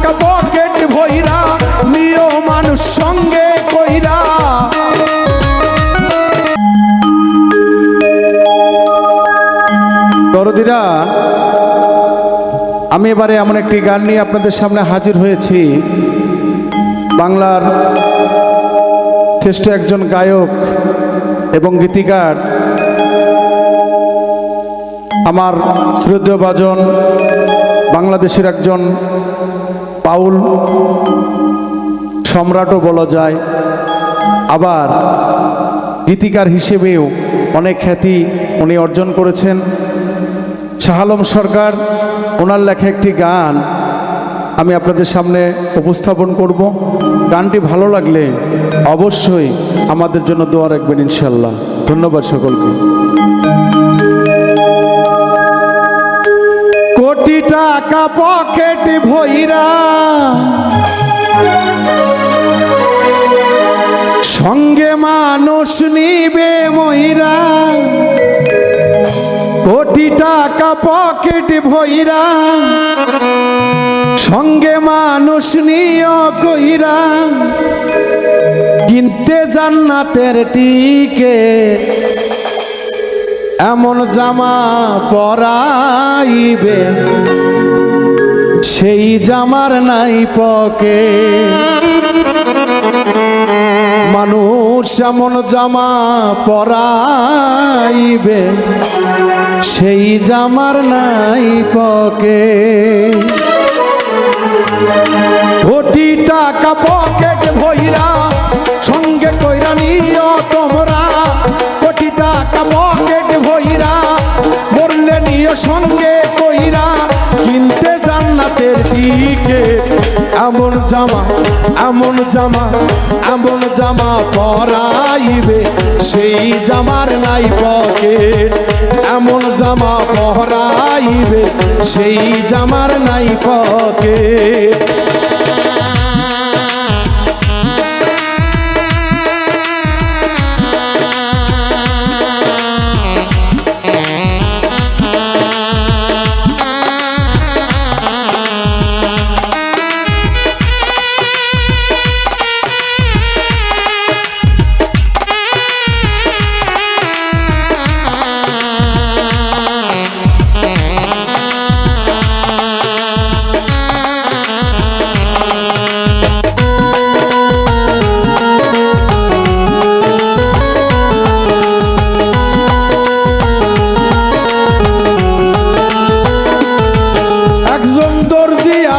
টাকা পকেট ভইরা নিও মানুষ সঙ্গে কইরা। দরদিরা, আমি এবারে এমন একটি গান নিয়ে আপনাদের সামনে হাজির হয়েছি। বাংলার শ্রেষ্ঠ একজন গায়ক এবং গীতিকার, আমার শ্রদ্ধেয় ভাজন, বাংলাদেশের একজন বাউল সম্রাটও বলা যায়, আবার গীতিকার হিসেবেও অনেক খ্যাতি উনি অর্জন করেছেন। শাহ আলম সরকার, ওনার লেখা একটি গান আমি আপনাদের সামনে উপস্থাপন করব। গানটি ভালো লাগলে অবশ্যই আমাদের জন্য দোয়া রাখবেন ইনশাল্লাহ। ধন্যবাদ সকলকে। কোটি টাকা পকেট ভইরা সঙ্গে মানুষ নিবে মহিরা। কোটি টাকা পকেট ভইরা সঙ্গে মানুষ নিও কইরা। কিনতে জান্নাতের টিকেট এমন জামা পরাইবে সেই জামার নাই পকেট। মানুষ এমন জামা পরাইবে সেই জামার নাই পকেট। কোটি টাকা পকেট ভইরা সঙ্গে কইরা নিও তোমরা। কোটি টাকা পকেট ভইরা বললে নিও সঙ্গে কইরা। কিনতে জান্নাতের টিকেট এমন জামা এমন জামা এমন জামা পরাইবে সেই জামার নাই পকেট। এমন জামা পরাইবে সেই জামার নাই পকেট।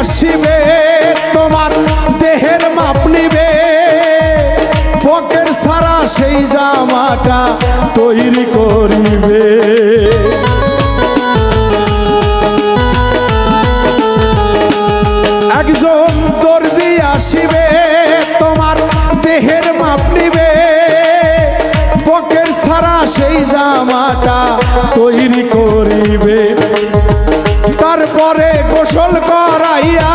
আসিবে তোমার দেহের মাপ নিবে। পকেট ছাড়া সেই জামাটা তৈরি করিবে। একজন দর্জি আসিবে তোমার দেহের মাপ নিবে। পকেট ছাড়া সেই জামাটা তৈরি করিবে। তারপরে গোসল করাইয়া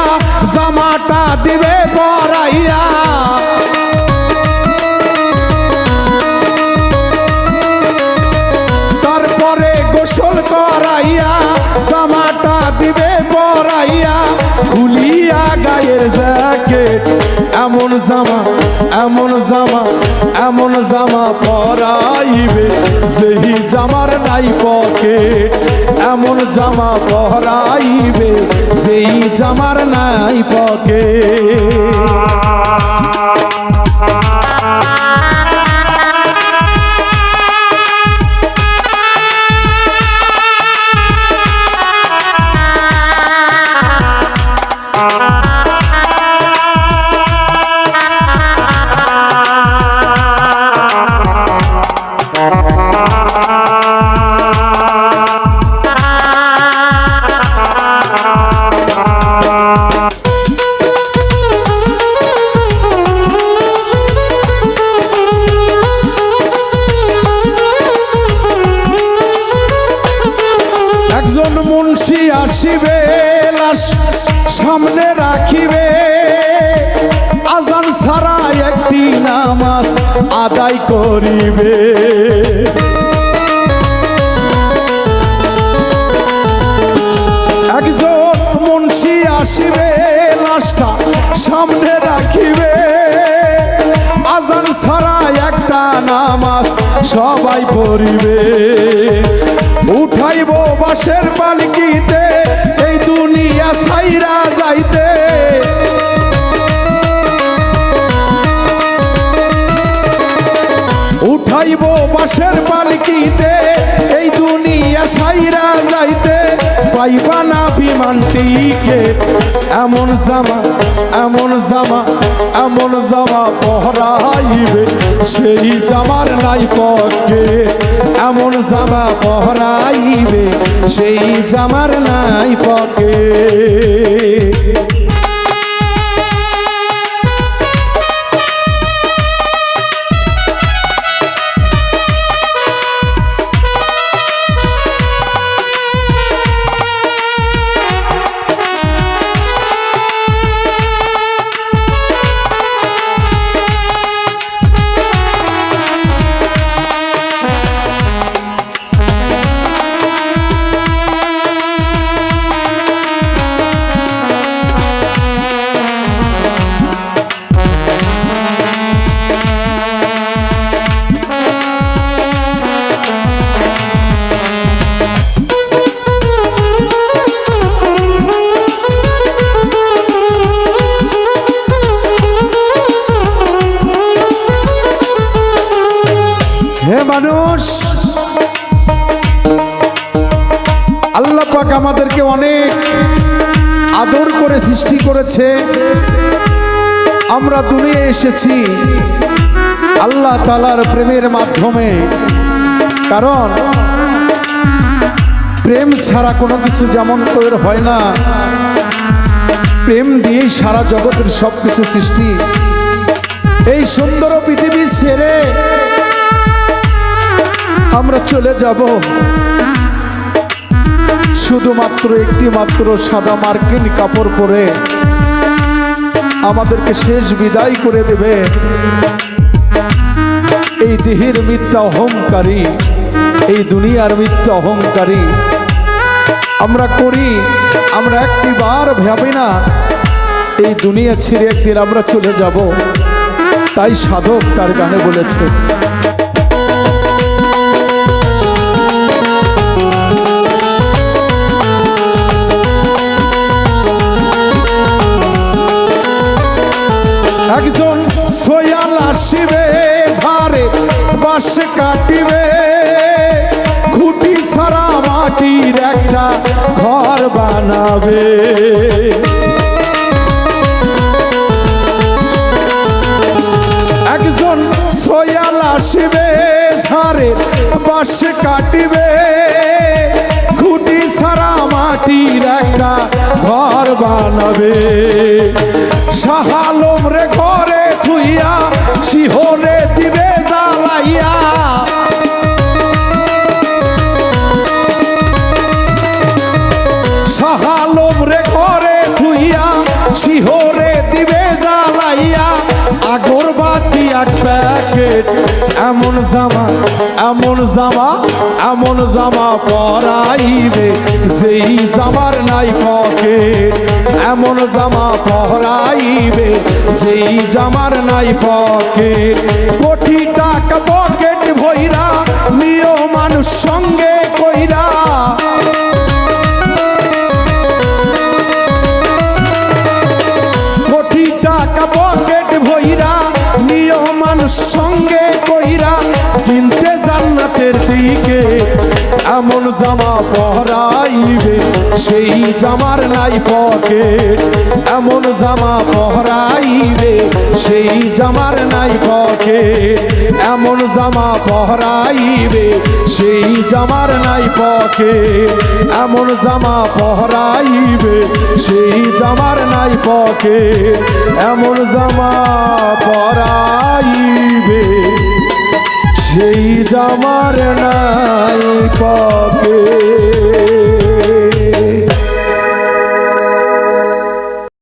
জামাটা দিবে পরাইয়া। তারপরে গোসল করাইয়া জামাটা দিবে পরাইয়া। খুলিয়া গায়ের জ্যাকেট এমন জামা এমন জামা এমন জামা পরাইবে যেই জামার নাই পকেট। এমন জামা পরাইবে যেই জামার নাই পকেট। একজন মুন্সি আসিবে লাশ সামনে রাখিবে। আজান ছাড়া একটি নামাজ আদায় করিবে। একজন মুন্সি আসিবে লাশটা সামনে রাখিবে, আজান ছাড়া একটা নামাজ সবাই পড়িবে। উঠাইব বাঁশের পালকিতে এই দুনিয়া ছাইরা যাইতে, উঠাইব বাঁশের পালকিতে এই দুনিয়া ছাইরা যাইতে। পাইবা না বিমানটিকে এমন জামা, এমন জামা, এমন জামা পহরাইবে সেই জামার নাই পকে, এমন জামা পহরাইবে সেই জামার নাই পকে। হে মানুষ, আল্লাহ পাক আমাদেরকে অনেক আদর করে সৃষ্টি করেছে। আমরা দুনিয়ায় এসেছি আল্লাহ তাআলার প্রেমের মাধ্যমে, কারণ প্রেম ছাড়া কোনো কিছু যেমন তৈরি হয় না, প্রেম দিয়েই সারা জগতের সব কিছু সৃষ্টি। এই সুন্দর পৃথিবী ছেড়ে আমরা চলে যাব, শুধুমাত্র একটি মাত্র সাদা মার্কিন কাপড় পরে আমাদেরকে শেষ বিদায় করে দেবে এই দেহের মিথ্যা অহংকারী, এই দুনিয়ার মিথ্যা অহংকারী। আমরা করি, আমরা একটি বার ভাবি না এই দুনিয়া ছেড়ে একদিন আমরা চলে যাব। তাই সাধক তার গানে বলেছে, একজন সোয়াল আসিবে ঝাড়ে বাঁশ কাটিবে, খুঁটি ছাড়া মাটির একটা ঘর বানাবে। একজন সোয়াল আসিবে ঝাড়ে বাঁশ কাটিবে, খুঁটি ছাড়া মাটির একটা ঘর বানাবে। শাহ আলম রে ঘরে থুইয়া শিহরে দিবে জ্বালাইয়া, শাহ আলম রে ঘরে থুইয়া শিহরে দিবে জ্বালাইয়া। আগরবাতি এক প্যাকেট এমন জামা, এমন জামা, এমন জামা পরাইবে যেই জামার নাই পকেট, এমন জামা পরাইবে যেই জামার নাই পকেট। কোটি টাকা পকেট ভইরা নিও মানুষ সঙ্গে কইরা, কোটি টাকা পকেট ভইরা নিও মানুষ সঙ্গে কইরা। কিনতে জান্নাতের দিকে এমন জামা পহরাইবে সেই জামার নাই পকেট, এমন জামা পহরাইবে সেই জামার নাই পকেট, এমন জামা পহরাইবে সেই জামার নাই পকেট, এমন জামা পহরাইবে সেই জামার নাই পকেট, এমন জামা পরাইবে সেই জামার নাই পকেট।